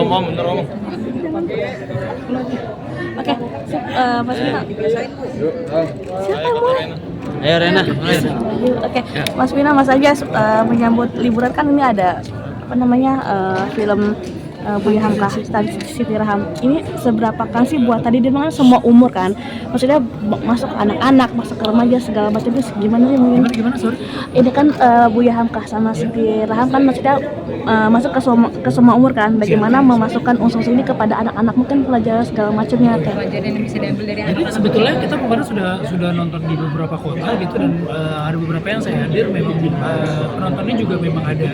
Om, bentar Om. Oke, Mas Bina. Ayo Rena. Oke, Mas Bina, Mas Ajas, menyambut liburan kan ini ada apa namanya film Buya Hamka dan Siti Raham. Ini seberapa kan sih buat tadi dia kan semua umur kan? Maksudnya masuk anak-anak, masuk ke remaja segala macam itu gimana sih mungkin? Gimana sorry? Ini kan Buya Hamka sama Siti Raham kan maksudnya masuk ke semua umur kan? Bagaimana memasukkan unsur ini kepada anak-anak mungkin pelajaran segala macamnya kayak. Pelajaran yang bisa diambil dari Jadi anak-anak. sebetulnya kita kemarin sudah nonton di beberapa kota gitu, dan ada beberapa yang saya hadir memang penontonnya juga memang ada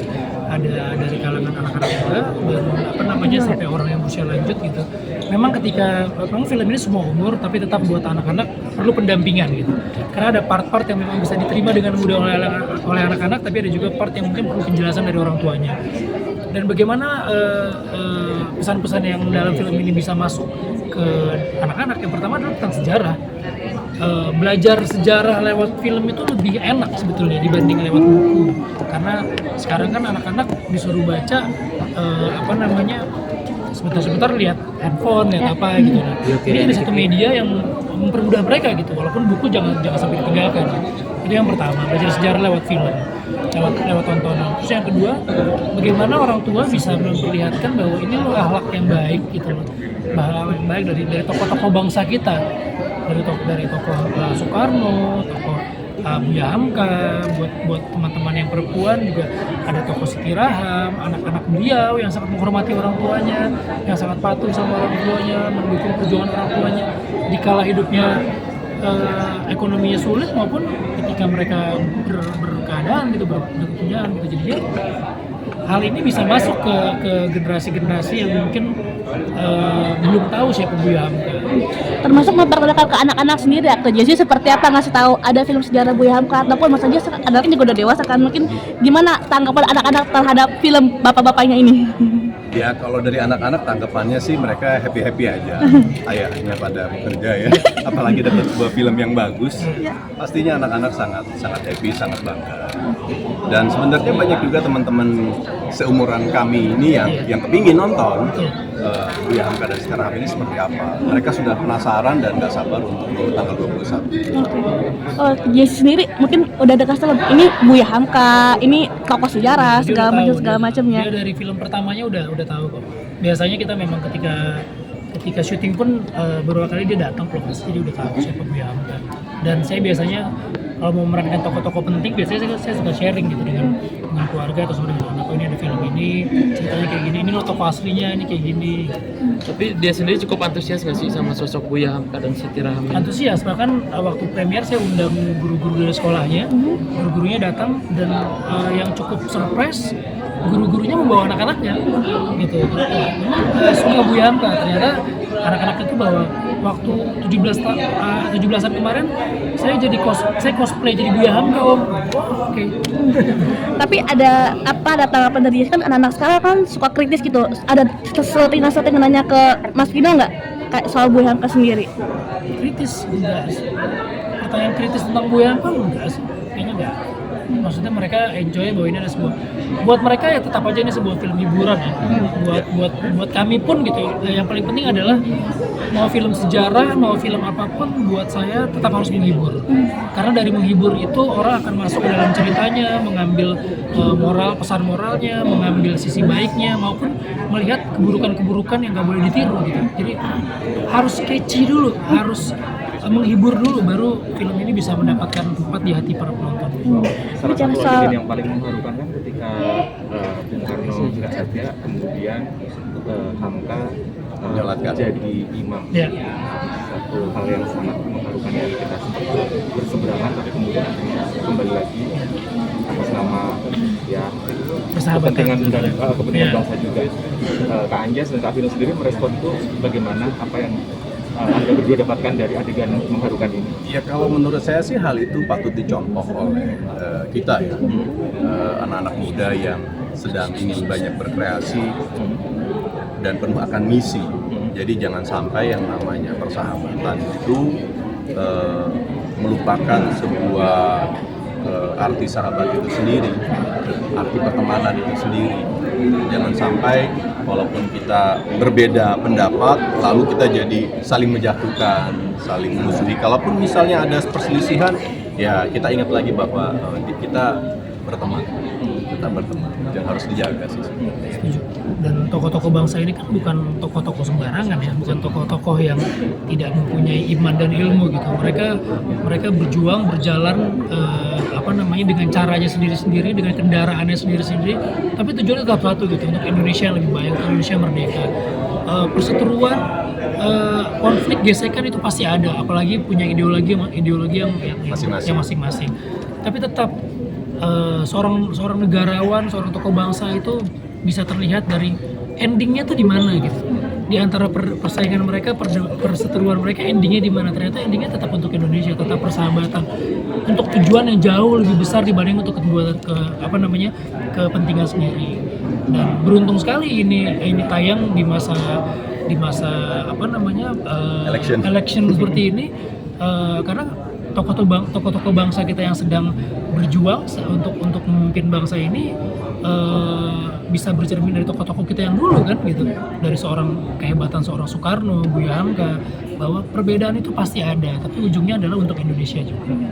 dari kalangan anak-anak juga dan apa namanya sampai orang yang berusia lanjut gitu. Memang ketika memang film ini semua umur tapi tetap buat anak-anak perlu pendampingan gitu. Karena ada part-part yang memang bisa diterima dengan mudah oleh anak-anak, tapi ada juga part yang mungkin perlu penjelasan dari orang tuanya. Dan bagaimana pesan-pesan yang dalam film ini bisa masuk ke anak-anak, yang pertama adalah tentang sejarah. Belajar sejarah lewat film itu lebih enak sebetulnya dibanding lewat buku, karena sekarang kan anak-anak disuruh baca apa namanya sebentar-sebentar lihat handphone, lihat apa gitu. Ini ada satu media yang mempermudah mereka gitu, walaupun buku jangan sampai ditinggalkan. Itu yang pertama, belajar sejarah lewat film, lewat tontonan. Terus yang kedua, bagaimana orang tua bisa memperlihatkan bahwa ini loh akhlak yang baik gitu loh, akhlak yang baik dari tokoh-tokoh bangsa kita, dari tokoh Soekarno, tokoh Buya Hamka, buat teman-teman yang perempuan juga ada tokoh Siti Raham, anak-anak beliau yang sangat menghormati orang tuanya, yang sangat patuh sama orang tuanya, mendukung perjuangan orang tuanya dikala hidupnya ekonominya sulit maupun ketika mereka berkeadaan gitu, berkepunyaan gitu. Jadi hal ini bisa masuk ke generasi-generasi yang mungkin belum tahu siapa Buya Hamka. Termasuk memperkenalkan ke anak-anak sendiri atau jadi seperti apa ngasih tahu ada film sejarah Buya Hamka ataupun Mas Ajas anaknya juga udah dewasa kan, mungkin gimana tanggapan anak-anak terhadap film bapak-bapaknya ini? Ya kalau dari anak-anak tanggapannya sih mereka happy-happy aja. Ayahnya pada bekerja ya, apalagi dapat sebuah film yang bagus. Pastinya anak-anak sangat happy, sangat bangga. Dan sebenarnya banyak juga teman-teman seumuran kami ini yang kepingin nonton Buya Hamka dan Siti Raham ini seperti apa. Mereka sudah penasaran dan nggak sabar untuk tanggal 21. Oh, Jesse sendiri mungkin udah ada kasih ini Buya Hamka, ini tokoh sejarah Jadi segala macamnya. Dia dari film pertamanya udah tahu kok. Biasanya kita memang ketika syuting pun beberapa kali dia datang ke lokasi, jadi udah tahu siapa Buya Hamka. Dan saya biasanya kalau mau memerankan tokoh-tokoh penting, biasanya saya suka sharing gitu dengan keluarga atau sama dengan anak. Oh, ini ada film ini, ceritanya kayak gini, ini loh tokoh aslinya, ini kayak gini. Tapi dia sendiri cukup antusias nggak sih sama sosok Buya Hamka dan Siti Raham ini? Antusias, bahkan waktu premier saya undang guru-guru dari sekolahnya, guru-gurunya datang dan yang cukup surprise, guru-gurunya membawa anak-anaknya gitu. Memang suka Buya Hamka, ternyata anak-anak itu bahwa waktu 17-an kemarin saya cosplay jadi Buya Hamka, Om. Oh, oke. Tapi ada tanggapan dari kan anak-anak sekarang kan suka kritis gitu. Ada sesuatu nanya ke Mas Vino nggak kayak soal Buya Hamka sendiri? Kritis enggak sih. Pertanyaan kritis tentang Buya Hamka enggak sih? Kayaknya enggak. Maksudnya mereka enjoy bahwa ini ada sebuah, buat mereka ya tetap aja ini sebuah film hiburan ya. Buat kami pun gitu. Yang paling penting adalah mau film sejarah, mau film apapun buat saya tetap harus menghibur. Karena dari menghibur itu orang akan masuk ke dalam ceritanya, mengambil pesan moralnya, mengambil sisi baiknya maupun melihat keburukan-keburukan yang nggak boleh ditiru gitu. Jadi harus catchy dulu, harus menghibur dulu, baru film ini bisa mendapatkan tempat di hati para penonton. Salah satu adegan yang paling mengharukan kan ketika Bung Karno nggak ada, kemudian Hamka jadi imam. Ya. Satu hal yang sangat mengharukan yang kita sempat berseberangan, tapi kemudian akhirnya kembali lagi atas nama ya kepentingan bangsa juga. Kak Anjas dan Kak Vino sendiri merespon itu bagaimana, apa yang Anda berdua dapatkan dari adegan mengharukan ini? Ya kalau menurut saya sih hal itu patut dicontoh oleh kita ya, anak-anak muda yang sedang ingin banyak berkreasi dan penuh akan misi. Jadi jangan sampai yang namanya persahabatan itu melupakan sebuah arti sahabat itu sendiri, arti pertemanan itu sendiri. Jangan sampai walaupun kita berbeda pendapat, lalu kita jadi saling menjatuhkan, saling memusuhi. Kalaupun misalnya ada perselisihan, ya kita ingat lagi bahwa kita berteman, dan harus dijaga sih. Setuju. Dan tokoh-tokoh bangsa ini kan bukan tokoh-tokoh sembarangan ya, bukan tokoh-tokoh yang tidak mempunyai iman dan ilmu gitu. Mereka berjuang, berjalan dengan caranya sendiri-sendiri, dengan kendaraannya sendiri-sendiri. Tapi tujuannya tetap satu gitu, untuk Indonesia yang lebih baik, untuk Indonesia merdeka. Perseteruan, konflik, gesekan itu pasti ada, apalagi punya ideologi yang masing-masing. Tapi tetap seorang negarawan, seorang tokoh bangsa itu bisa terlihat dari endingnya tuh di mana gitu. Di antara persaingan mereka, perseteruan mereka, endingnya di mana? Ternyata endingnya tetap untuk Indonesia, tetap persahabatan, untuk tujuan yang jauh lebih besar dibanding untuk kepentingan sendiri. Dan beruntung sekali ini tayang di masa election seperti ini, karena tokoh-tokoh bangsa kita yang sedang berjuang untuk memimpin bangsa ini bisa bercermin dari tokoh-tokoh kita yang dulu kan gitu, dari kehebatan seorang Soekarno, Buya Hamka, bahwa perbedaan itu pasti ada, tapi ujungnya adalah untuk Indonesia juga.